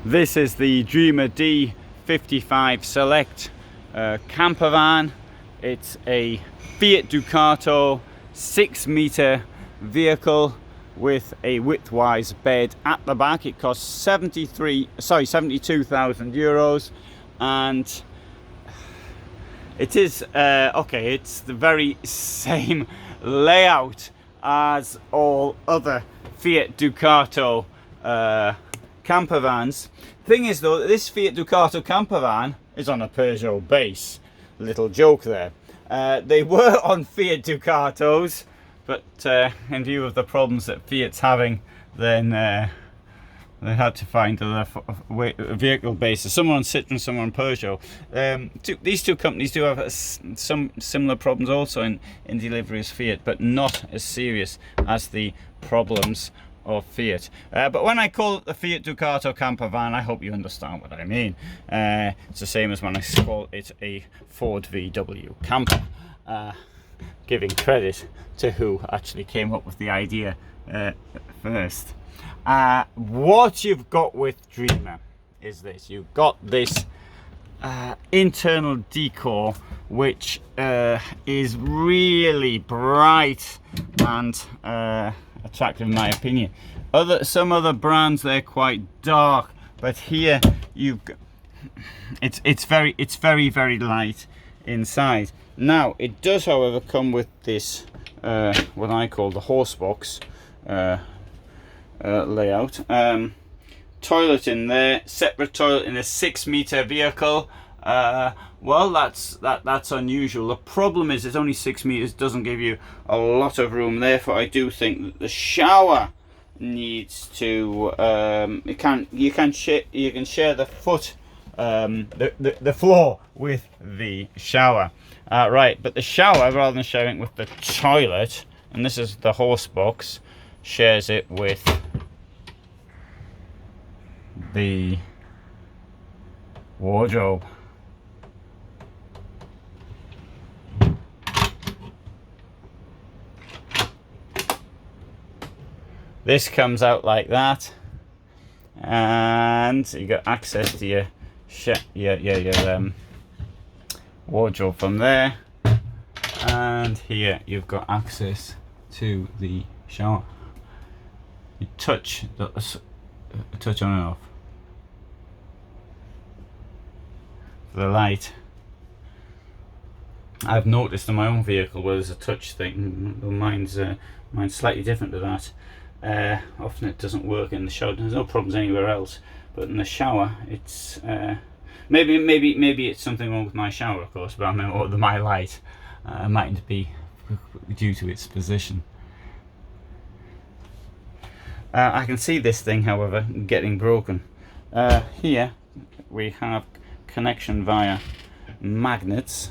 This is the Dreamer D55 Select camper van. It's a Fiat Ducato 6-metre vehicle with a widthwise bed at the back. It costs 72,000 euros, and it is okay, it's the very same layout as all other Fiat Ducato camper vans. Thing is though, this Fiat Ducato camper van is on a Peugeot base. Little joke there. They were on Fiat Ducatos, but in view of the problems that Fiat's having, then they had to find a vehicle bases. Some on Citroen, some on Peugeot. These two companies do have some similar problems also in delivery as Fiat, but not as serious as the problems of Fiat. But when I call it the Fiat Ducato camper van, I hope you understand what I mean. It's the same as when I call it a Ford VW camper, giving credit to who actually came up with the idea first. What you've got with Dreamer is this. You've got this internal decor, which is really bright and attractive in my opinion. Some other brands, they're quite dark, but here you've got, it's very light inside. Now it does, however, come with this what I call the horse box layout. Toilet in there, separate toilet in a 6-metre vehicle. Well, that's unusual. The problem is it's only 6 meters, doesn't give you a lot of room. Therefore, I do think that the shower needs to you can share the foot the floor with the shower. Right, but the shower, rather than sharing it with the toilet, and this is the horse box, shares it with the wardrobe. This comes out like that, and you got access to your wardrobe from there, and here you've got access to the shower. You touch on and off for the light. I've noticed in my own vehicle where there's a touch thing. Mine's slightly different to that. Often it doesn't work in the shower. There's no problems anywhere else, but in the shower, it's maybe it's something wrong with my shower, of course. But I mean, or my light mightn't be due to its position. I can see this thing, however, getting broken. Here we have connection via magnets.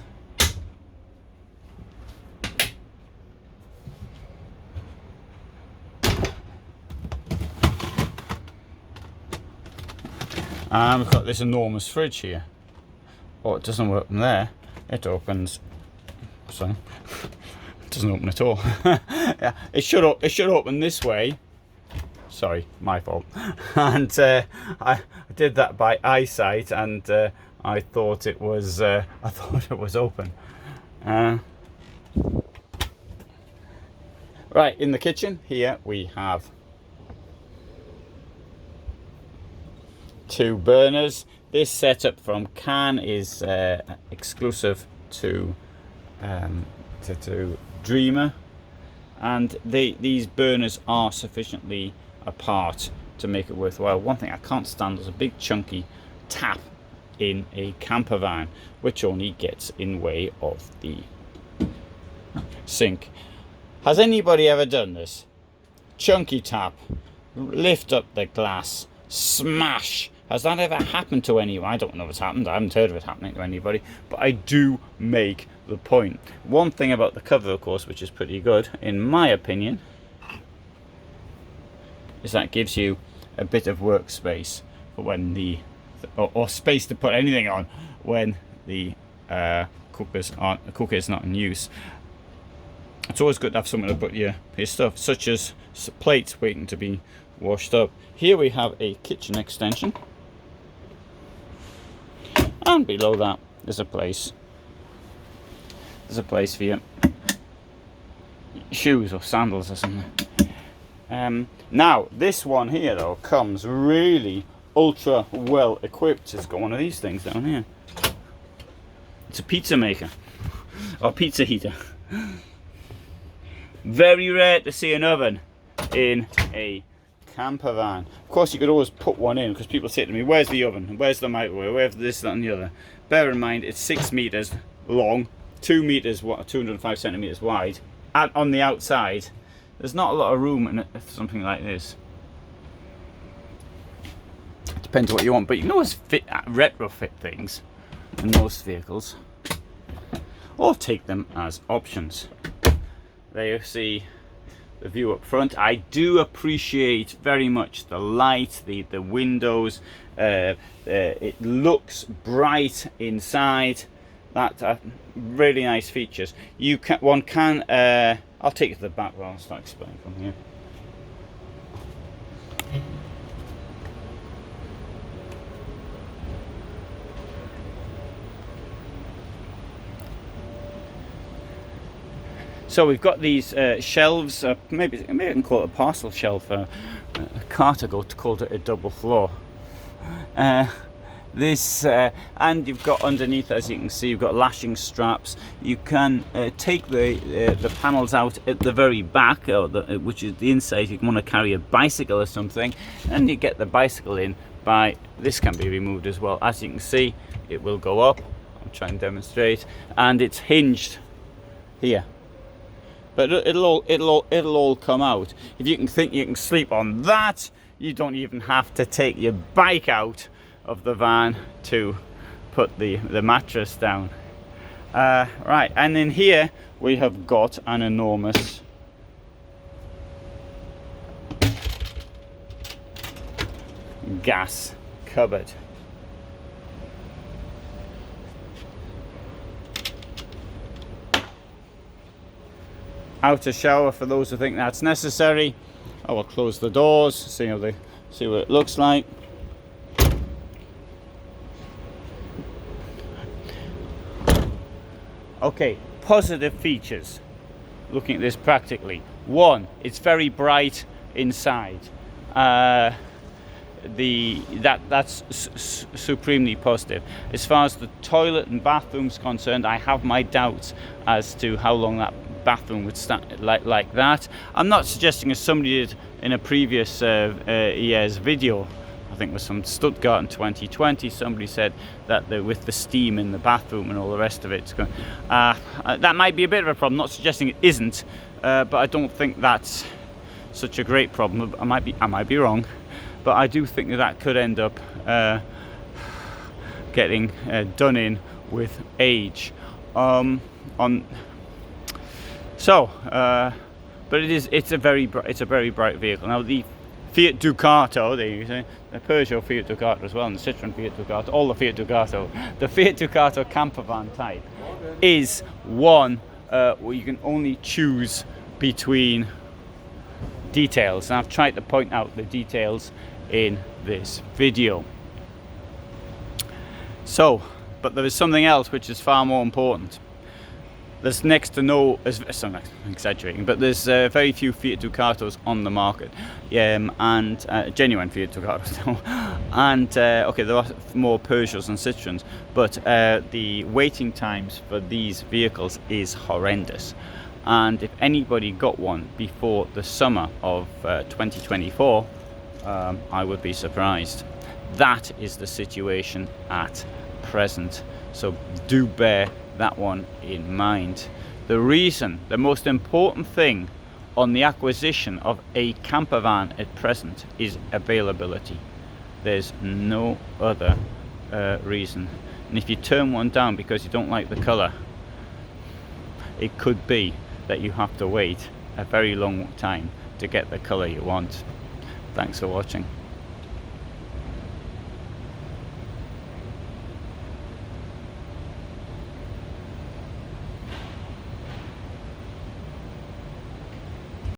And we've got this enormous fridge here. Oh, it doesn't work from there. It opens. So it doesn't open at all. Yeah, it should open this way. Sorry, my fault. And I did that by eyesight, and I thought it was open. Right, in the kitchen here we have 2 burners. This setup from Cannes is exclusive to Dreamer, and these burners are sufficiently apart to make it worthwhile. One thing I can't stand is a big chunky tap in a camper van, which only gets in way of the sink. Has anybody ever done this? Chunky tap, lift up the glass, smash. Has that ever happened to anyone? I don't know if it's happened. I haven't heard of it happening to anybody, but I do make the point. One thing about the cover, of course, which is pretty good, in my opinion, is that it gives you a bit of workspace for when or space to put anything on when the cooker is not in use. It's always good to have somewhere to put your stuff, such as plates waiting to be washed up. Here we have a kitchen extension. and below that there's a place. There's a place for your shoes or sandals or something. Now this one here though comes really ultra well equipped. It's got one of these things down here. It's a pizza maker or pizza heater. Very rare to see an oven in a camper van. Of course you could always put one in, because people say to me, where's the oven, where's the microwave, where's this, that and the other. Bear in mind it's 6 meters long, 2 meters, 205 centimeters wide, and on the outside there's not a lot of room in something like this. Depends what you want, but you can always retrofit things in most vehicles, or take them as options. There you see the view up front. I do appreciate very much the light, the windows. It looks bright inside. That really nice features. One can. I'll take you to the back while I'll start explaining from here. So we've got these shelves, maybe I can call it a parcel shelf. Carthago called it a double floor. And you've got underneath, as you can see, you've got lashing straps. You can take the panels out at the very back, or which is the inside. You want to carry a bicycle or something, and you get the bicycle in by, this can be removed as well. As you can see, it will go up. I'll try and demonstrate, and it's hinged here. But it'll all come out. If you can think you can sleep on that, you don't even have to take your bike out of the van to put the mattress down. Right, and in here we have got an enormous gas cupboard. Outer shower for those who think that's necessary. I will close the doors, see what it looks like. Okay, positive features. Looking at this practically. One, it's very bright inside. That's supremely positive. As far as the toilet and bathroom's concerned, I have my doubts as to how long that bathroom would stand like that. I'm not suggesting, as somebody did in a previous year's video, I think it was from Stuttgart in 2020, somebody said that with the steam in the bathroom and all the rest of it, that might be a bit of a problem. Not suggesting it isn't, but I don't think that's such a great problem. I might be wrong, but I do think that could end up getting done in with age. But it's a very bright vehicle. Now the Fiat Ducato, the Peugeot Fiat Ducato as well, and the Citroen Fiat Ducato, all the Fiat Ducato. The Fiat Ducato campervan type is one where you can only choose between details, and I've tried to point out the details in this video. So, but there is something else which is far more important. There's next to no, I'm exaggerating, but there's very few Fiat Ducatos on the market, and genuine Fiat Ducatos. And okay, there are more Peugeots and Citroens, but the waiting times for these vehicles is horrendous. And if anybody got one before the summer of 2024, I would be surprised. That is the situation at present. So do bear that one in mind. The most important thing on the acquisition of a campervan at present is availability. There's no other reason. And if you turn one down because you don't like the colour, it could be that you have to wait a very long time to get the colour you want. Thanks for watching.